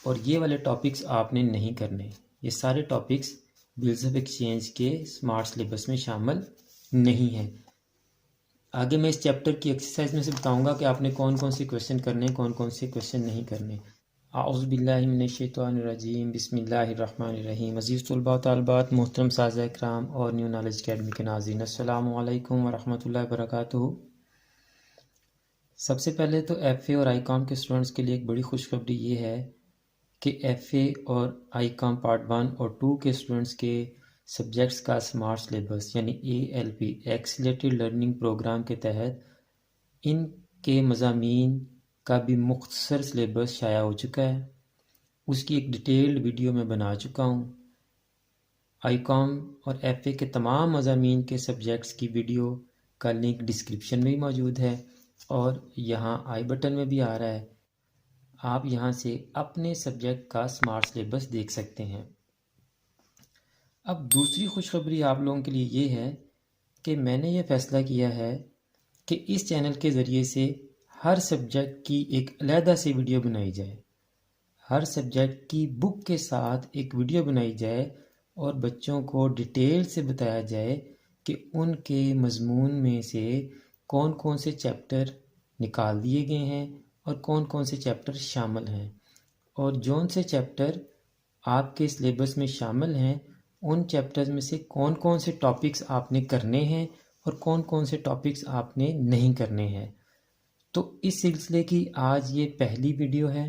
और ये वाले टॉपिक्स आपने नहीं करने। ये सारे टॉपिक्स बिल्स ऑफ एक्सचेंज के स्मार्ट सिलेबस में शामिल नहीं है। आगे मैं इस चैप्टर की एक्सरसाइज में से बताऊंगा कि आपने कौन कौन से क्वेश्चन करने, कौन कौन से क्वेश्चन नहीं करने। आउज़ु बिल्लाहि मिनश शैतानिर रजीम, बिस्मिल्लाहिर रहमानिर रहीम। अज़ीज़ तलबा तलबात, मोहतरम साज़ा इकराम और न्यू नॉलेज अकेडमी के नाज़रीन, अस्सलामु अलैकुम वरहमतुल्लाहि वबरकातुहू। सबसे पहले तो एफ़ए और आईकॉम के स्टूडेंट्स के लिए एक बड़ी खुशखबरी ये है कि एफ़ए और आईकॉम पार्ट 1 और 2 के स्टूडेंट्स के सब्जेक्ट्स का स्मार्ट सिलेबस यानी ALP एक्सीलरेटेड लर्निंग प्रोग्राम के तहत इनके मज़ामीन का भी मुख्तसर सिलेबस शाया हो चुका है। उसकी एक डिटेल्ड वीडियो मैं बना चुका हूँ। आईकॉम और एफ़ए के तमाम मज़ामीन के सब्जेक्ट्स की वीडियो का लिंक डिस्क्रिप्शन में भी मौजूद है और यहाँ आई बटन में भी आ रहा है। आप यहाँ से अपने सब्जेक्ट का स्मार्ट सिलेबस देख सकते हैं। अब दूसरी खुशखबरी आप लोगों के लिए ये है कि मैंने ये फ़ैसला किया है कि इस चैनल के ज़रिए से हर सब्जेक्ट की एक अलहदा से वीडियो बनाई जाए। हर सब्जेक्ट की बुक के साथ एक वीडियो बनाई जाए और बच्चों को डिटेल से बताया जाए कि उनके मज़मून में से कौन कौन से चैप्टर निकाल दिए गए हैं और कौन कौन से चैप्टर शामिल हैं, और जौन से चैप्टर आपके सिलेबस में शामिल हैं उन चैप्टर्स में से कौन कौन से टॉपिक्स आपने करने हैं और कौन कौन से टॉपिक्स आपने नहीं करने हैं। तो इस सिलसिले की आज ये पहली वीडियो है।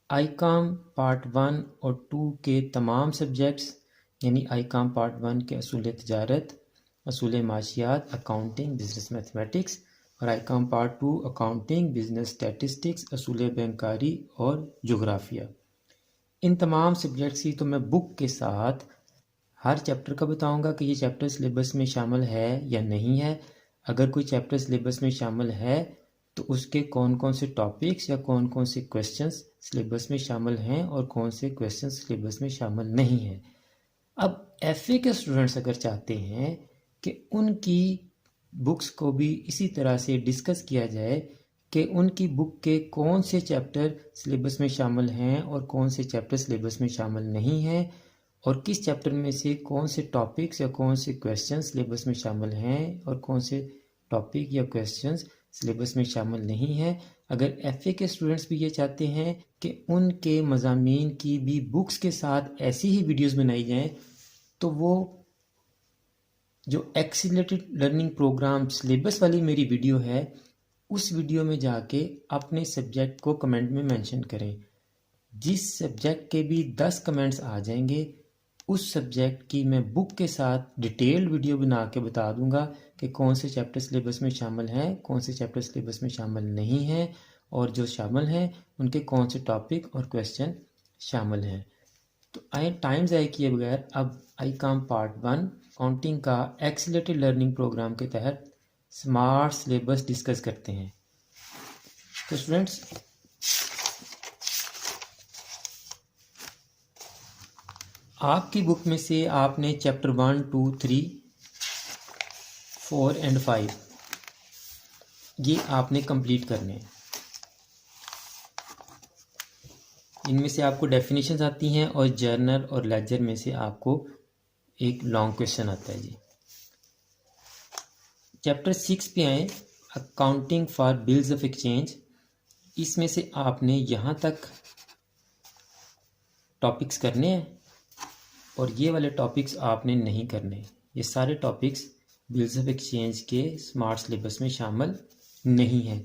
आईकॉम पार्ट 1 और 2 के तमाम सब्जेक्ट्स यानी आईकॉम पार्ट 1 के असूल तिजारत, असूल माशियात, अकाउंटिंग, बिजनेस मैथमेटिक्स, और Icom part 2 accounting, business statistics, असूल बैंकारी और जोग्राफिया। इन तमाम सब्जेक्ट्स की तो मैं बुक के साथ हर चैप्टर का बताऊंगा कि ये चैप्टर सिलेबस में शामिल है या नहीं है। अगर कोई चैप्टर सिलेबस में शामिल है तो उसके कौन कौन से टॉपिक्स या कौन कौन से क्वेश्चंस सिलेबस में शामिल हैं और कौन से क्वेश्चंस सिलेबस में शामिल नहीं हैं। अब एफ़ए के स्टूडेंट्स अगर चाहते हैं कि उनकी बुक्स को भी इसी तरह से डिस्कस किया जाए कि उनकी बुक के कौन से चैप्टर सिलेबस में शामिल हैं और कौन से चैप्टर सिलेबस में शामिल नहीं हैं, और किस चैप्टर में से कौन से टॉपिक्स या कौन से क्वेश्चंस सिलेबस में शामिल हैं और कौन से टॉपिक या क्वेश्चंस सिलेबस में शामिल नहीं हैं। अगर एफ़ए के स्टूडेंट्स भी ये चाहते हैं कि उनके मज़ामीन की भी बुक्स के साथ ऐसी ही वीडियोस बनाई जाएं, तो वो जो एक्सीलरेटेड लर्निंग प्रोग्राम सिलेबस वाली मेरी वीडियो है उस वीडियो में जाके अपने सब्जेक्ट को कमेंट में मेंशन करें। जिस सब्जेक्ट के भी 10 कमेंट्स आ जाएंगे उस सब्जेक्ट की मैं बुक के साथ डिटेल्ड वीडियो बना के बता दूंगा कि कौन से चैप्टर सिलेबस में शामिल हैं, कौन से चैप्टर सिलेबस में शामिल नहीं हैं, और जो शामिल हैं उनके कौन से टॉपिक और क्वेश्चन शामिल हैं। तो आए टाइम ज़ाय किए बगैर अब आईकॉम पार्ट 1 काउंटिंग का एक्सीलरेटेड लर्निंग प्रोग्राम के तहत स्मार्ट सिलेबस डिस्कस करते हैं। तो स्टूडेंट्स, आपकी बुक में से आपने चैप्टर 1, 2, 3, 4 एंड 5 ये आपने कंप्लीट करने हैं। इनमें से आपको डेफिनेशंस आती हैं और जर्नल और लेजर में से आपको एक लॉन्ग क्वेश्चन आता है जी। चैप्टर 6 पे आए, accounting for bills of exchange. इसमें से आपने यहाँ तक टॉपिक्स करने हैं और ये वाले टॉपिक्स आपने नहीं करने। ये सारे टॉपिक्स बिल्स ऑफ एक्सचेंज के स्मार्ट सिलेबस में शामिल नहीं हैं।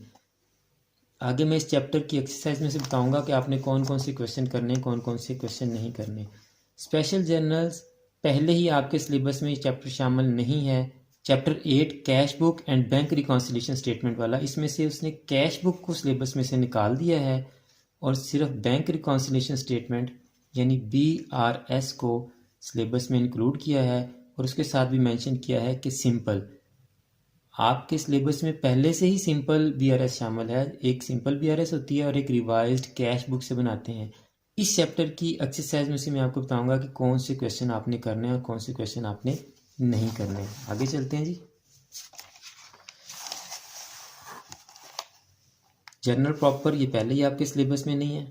आगे मैं इस चैप्टर की एक्सरसाइज में से बताऊंगा कि आपने कौन कौन से क्वेश्चन करने, कौन कौन से क्वेश्चन नहीं करने। स्पेशल जर्नल्स पहले ही आपके सिलेबस में चैप्टर शामिल नहीं है। Chapter 8 cash book and bank reconciliation statement वाला, इसमें से उसने कैश बुक को सिलेबस में से निकाल दिया है और सिर्फ बैंक रिकॉन्सिलिएशन स्टेटमेंट यानी BRS को सिलेबस में इंक्लूड किया है, और उसके साथ भी मेंशन किया है कि सिंपल। आपके सिलेबस में पहले से ही सिंपल BRS शामिल है। एक सिंपल BRS होती है और एक रिवाइज्ड कैश बुक से बनाते हैं। इस चैप्टर की एक्सरसाइज में से मैं आपको बताऊंगा कि कौन से क्वेश्चन आपने करने हैं और कौन से क्वेश्चन आपने नहीं करने हैं। आगे चलते हैं जी। जर्नल प्रॉपर ये पहले ही आपके सिलेबस में नहीं है।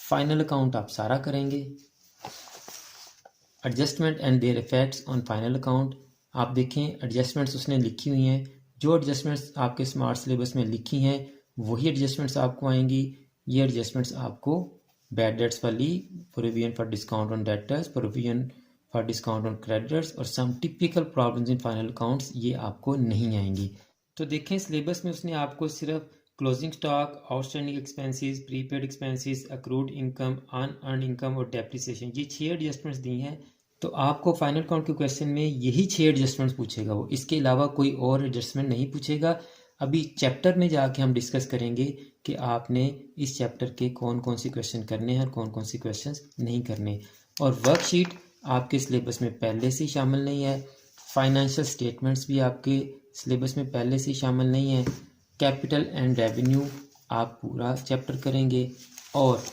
फाइनल अकाउंट आप सारा करेंगे। Adjustment and there effects on final account, आप देखें एडजस्टमेंट्स उसने लिखी हुई हैं, जो एडजस्टमेंट्स आपके स्मार्ट सिलेबस में लिखी हैं वही एडजस्टमेंट्स आपको आएंगी। ये एडजस्टमेंट्स आपको बैड डेट्स वाली, provision for discount on debtors, provision for discount on creditors और some typical problems in final accounts, ये आपको नहीं आएंगी। तो देखें सिलेबस में उसने आपको सिर्फ closing stock, outstanding expenses, prepaid expenses, accrued income, unearned income और डेप्रिसिएशन, ये 6 एडजस्टमेंट्स दी हैं। तो आपको फाइनल अकाउंट के क्वेश्चन में यही 6 एडजस्टमेंट्स पूछेगा वो, इसके अलावा कोई और एडजस्टमेंट नहीं पूछेगा। अभी चैप्टर में जाके हम डिस्कस करेंगे कि आपने इस चैप्टर के कौन कौन से क्वेश्चन करने हैं और कौन कौन से क्वेश्चन नहीं करने। और वर्कशीट आपके सिलेबस में पहले से शामिल नहीं है, फाइनेंशियल स्टेटमेंट्स भी आपके सिलेबस में पहले से शामिल नहीं है, कैपिटल एंड रेवेन्यू आप पूरा चैप्टर करेंगे, और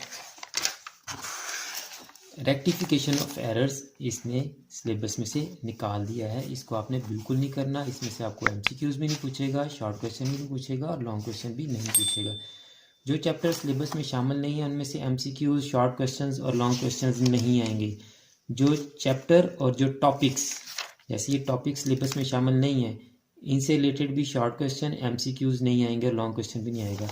रेक्टिफिकेशन ऑफ एरर्स इसने सिलेबस में से निकाल दिया है, इसको आपने बिल्कुल नहीं करना। इसमें से आपको एमसीक्यूज भी नहीं पूछेगा, शॉर्ट क्वेश्चन भी नहीं पूछेगा और लॉन्ग क्वेश्चन भी नहीं पूछेगा। जो चैप्टर सिलेबस में शामिल नहीं है उनमें से एमसीक्यूज, शॉर्ट क्वेश्चंस और लॉन्ग क्वेश्चंस नहीं आएंगे। जो चैप्टर और जो टॉपिक्स, जैसे ये टॉपिक सिलेबस में शामिल नहीं है, इनसे रिलेटेड भी शॉर्ट क्वेश्चन, एमसीक्यूज नहीं आएंगे और लॉन्ग क्वेश्चन भी नहीं आएगा।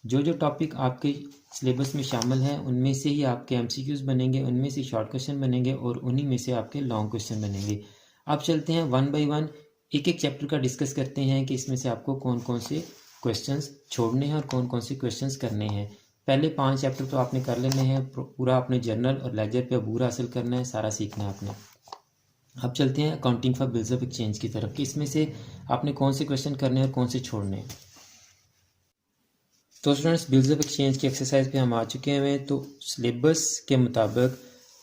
जो टॉपिक आपके सिलेबस में शामिल हैं उनमें से ही आपके एमसीक्यूज बनेंगे, उनमें से शॉर्ट क्वेश्चन बनेंगे और उन्हीं में से आपके लॉन्ग क्वेश्चन बनेंगे। अब चलते हैं वन बाय वन, एक एक चैप्टर का डिस्कस करते हैं कि इसमें से आपको कौन कौन से क्वेश्चंस छोड़ने हैं और कौन कौन से क्वेश्चंस करने हैं। पहले 5 चैप्टर तो आपने कर लेने हैं, पूरा आपने जर्नल और लेजर पे अबूर हासिल करना है, सारा सीखना है आपने। अब चलते हैं accounting for bills of exchange की तरफ कि इसमें से आपने कौन से क्वेश्चन करने हैं और कौन से छोड़ने हैं। तो स्टूडेंट्स, बिल्स ऑफ एक्सचेंज की एक्सरसाइज पे हम आ चुके हैं। तो सिलेबस के मुताबिक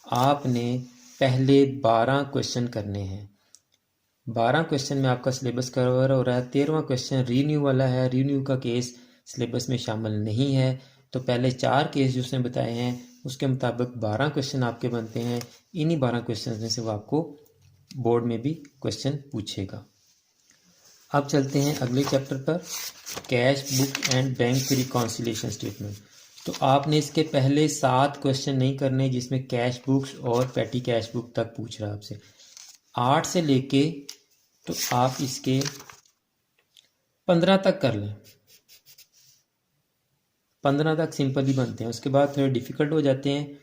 आपने पहले 12 क्वेश्चन करने हैं। 12 क्वेश्चन में आपका सिलेबस कवर हो रहा है। 13वां क्वेश्चन रीन्यू वाला है, रीन्यू का केस सिलेबस में शामिल नहीं है। तो पहले 4 केस जो उसने बताए हैं उसके मुताबिक 12 क्वेश्चन आपके बनते हैं। इन्हीं 12 क्वेश्चन में से वो आपको बोर्ड में भी क्वेश्चन पूछेगा। अब चलते हैं अगले चैप्टर पर, cash book and bank reconciliation statement. तो आपने इसके पहले 7 क्वेश्चन नहीं करने जिसमें कैश बुक्स और पेटी कैश बुक तक पूछ रहा है आपसे। 8 से लेके तो आप इसके 15 तक कर लें, 15 तक सिंपल ही बनते हैं, उसके बाद थोड़े डिफिकल्ट हो जाते हैं।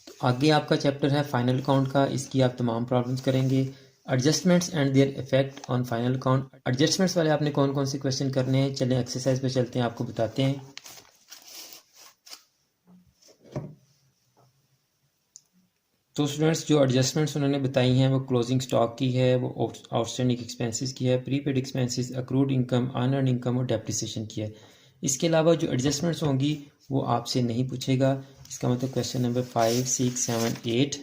तो आगे आपका चैप्टर है फाइनल अकाउंट का, इसकी आप तमाम प्रॉब्लम्स करेंगे। Adjustments and their effect on final account, adjustments वाले आपने कौन कौन से क्वेश्चन करने हैं, चलें एक्सरसाइज पे चलते हैं, आपको बताते हैं। तो स्टूडेंट्स, जो एडजस्टमेंट्स उन्होंने बताई हैं वो क्लोजिंग स्टॉक की है, वो आउटस्टैंडिंग एक्सपेंसेस की है, prepaid expenses, accrued income, unearned income और डेप्रिसिएशन की है। इसके अलावा जो एडजस्टमेंट्स होंगी वो आपसे नहीं पूछेगा। इसका मतलब क्वेश्चन नंबर 5, 6, 7, 8,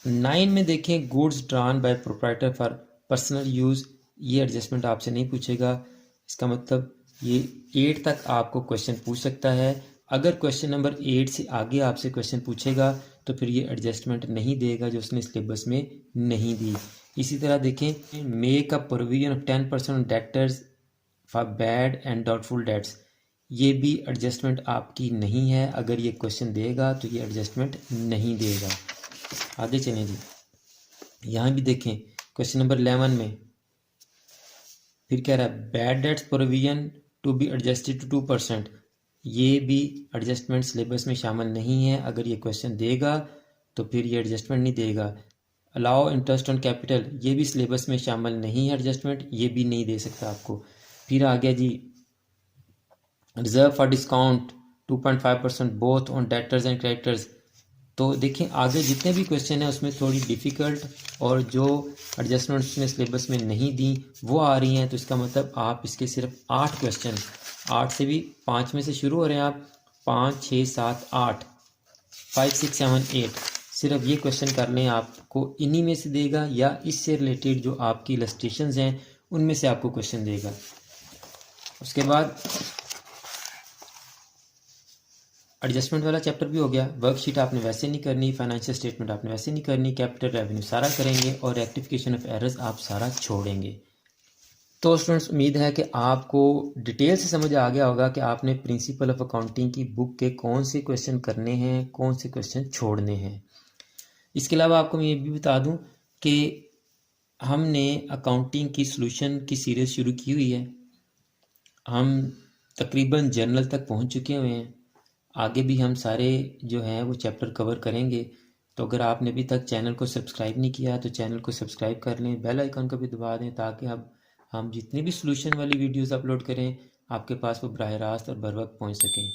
9 में देखें goods drawn by proprietor for personal use, ये एडजस्टमेंट आपसे नहीं पूछेगा। इसका मतलब ये 8 तक आपको क्वेश्चन पूछ सकता है। अगर क्वेश्चन नंबर 8 से आगे आपसे क्वेश्चन पूछेगा तो फिर ये एडजस्टमेंट नहीं देगा जो उसने सिलेबस में नहीं दी। इसी तरह देखें, make a provision of 10% debtors for bad and doubtful debts, ये भी एडजस्टमेंट आपकी नहीं है। अगर ये क्वेश्चन देगा तो ये एडजस्टमेंट नहीं देगा। आगे चलें जी, यहाँ भी देखें क्वेश्चन नंबर 11 में फिर कह रहा है bad debts provision to be adjusted to 2%, ये भी एडजस्टमेंट सिलेबस में शामिल नहीं है। अगर ये क्वेश्चन देगा तो फिर ये एडजस्टमेंट नहीं देगा। अलाउ इंटरेस्ट ऑन कैपिटल, ये भी सिलेबस में शामिल नहीं है एडजस्टमेंट, ये भी नहीं दे सकता आपको। फिर आ गया जी reserve for discount 2.5% both on debtors and creditors. तो देखें आगे जितने भी क्वेश्चन हैं उसमें थोड़ी डिफ़िकल्ट और जो एडजस्टमेंट्स ने सिलेबस में नहीं दी वो आ रही हैं। तो इसका मतलब आप इसके सिर्फ 8 क्वेश्चन, 8 से भी 5 में से शुरू हो रहे हैं आप, 5, 6, 7, 8, 5, 6, 7, 8, सिर्फ ये क्वेश्चन कर लें, आपको इन्हीं में से देगा या इससे रिलेटेड जो आपकी इलस्ट्रेशंस हैं उनमें से आपको क्वेश्चन देगा। उसके बाद एडजस्टमेंट वाला चैप्टर भी हो गया। वर्कशीट आपने वैसे नहीं करनी, फाइनेंशियल स्टेटमेंट आपने वैसे नहीं करनी, कैपिटल रेवेन्यू सारा करेंगे और रेक्टिफिकेशन ऑफ एरर्स आप सारा छोड़ेंगे। तो स्टूडेंट्स, उम्मीद है कि आपको डिटेल से समझ आ गया होगा कि आपने प्रिंसिपल ऑफ अकाउंटिंग की बुक के कौन से क्वेश्चन करने हैं, कौन से क्वेश्चन छोड़ने हैं। इसके अलावा आपको मैं ये भी बता दूं कि हमने अकाउंटिंग की सॉल्यूशन की सीरीज़ शुरू की हुई है। हम तकरीबन जर्नल तक पहुंच चुके हुए हैं। आगे भी हम सारे जो हैं वो चैप्टर कवर करेंगे। तो अगर आपने अभी तक चैनल को सब्सक्राइब नहीं किया तो चैनल को सब्सक्राइब कर लें, बेल आइकन को भी दबा दें ताकि हम जितनी भी सॉल्यूशन वाली वीडियोस अपलोड करें आपके पास वो बराह रास्त और बर वक्त पहुँच सकें।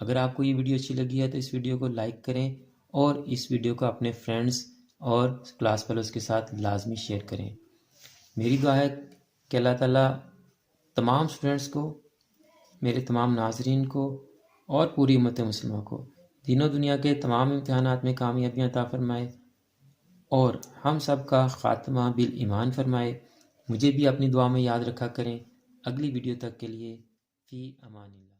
अगर आपको ये वीडियो अच्छी लगी है तो इस वीडियो को लाइक करें और इस वीडियो को अपने फ्रेंड्स और क्लास फेलोज़ के साथ लाजमी शेयर करें। मेरी दुआ है कि अल्लाह ताला तमाम स्टूडेंट्स को, मेरे तमाम नाजरीन को और पूरी उम्मत मुस्लिमा को दीनों दुनिया के तमाम इम्तिहानात में कामयाबियाँ अता फरमाए और हम सब का ख़ात्मा बिल ईमान फरमाए। मुझे भी अपनी दुआ में याद रखा करें। अगली वीडियो तक के लिए फ़ी अमानिल्लाह।